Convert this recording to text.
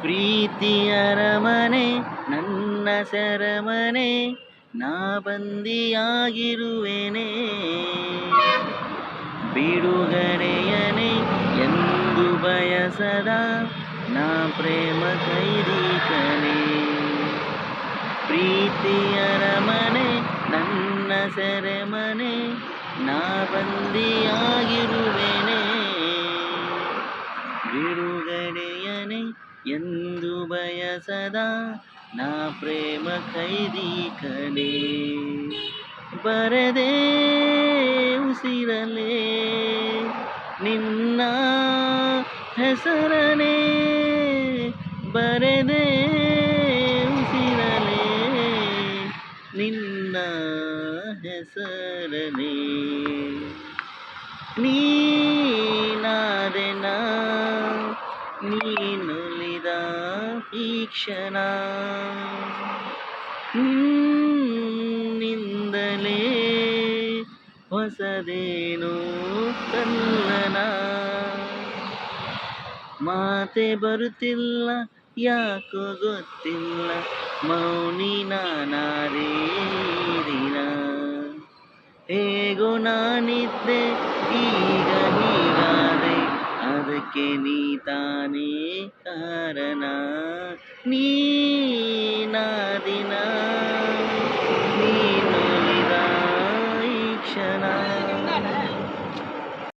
ಪ್ರೀತಿಯರ ಮನೆ ನನ್ನ ಸೆರಮನೆ, ನಾ ಬಂದಿಯಾಗಿರುವೆನೆ. ಬಿಡುಗಡೆಯನೆ ಎಂದು ಬಯಸದ ನಾ ಪ್ರೇಮ ಕೈದಿ ಕಣೆ. ಪ್ರೀತಿಯರ ಮನೆ ನನ್ನ ಸೆರೆಮನೆ, ನಾ ಬಂದಿಯಾಗಿರುವೆನೆ. ಬಿಡುಗಡೆಯನೆ ಎಂದು ಬಯಸದ ನಾ ಪ್ರೇಮ ಕೈದಿ ಕಣೆ. ಬರದೆ ಉಸಿರಲೆ ನಿನ್ನ ಹೆಸರನೆ, ಬರೆದೆ ಉಸಿರಲೆ ನಿನ್ನ ಹೆಸರನೆ. ನೀನಾದೆನ ನೀನುಲಿದ ಈ ಕ್ಷಣ, ನಿನ್ನಿಂದಲೇ ಹೊಸದೇನು ತಲ್ಲನ. ಮಾತೆ ಬರುತ್ತಿಲ್ಲ ಯಾಕೋ ಗೊತ್ತಿಲ್ಲ, ಮೌನಿ ನಾನಾದೇ ದಿನ. ಹೇಗೋ ನಾನಿದ್ದೆ ಈಗ ಹೀಗಾದೆ, ಅದಕ್ಕೆ ನೀ ತಾನೇ ಕಾರಣ. ನೀ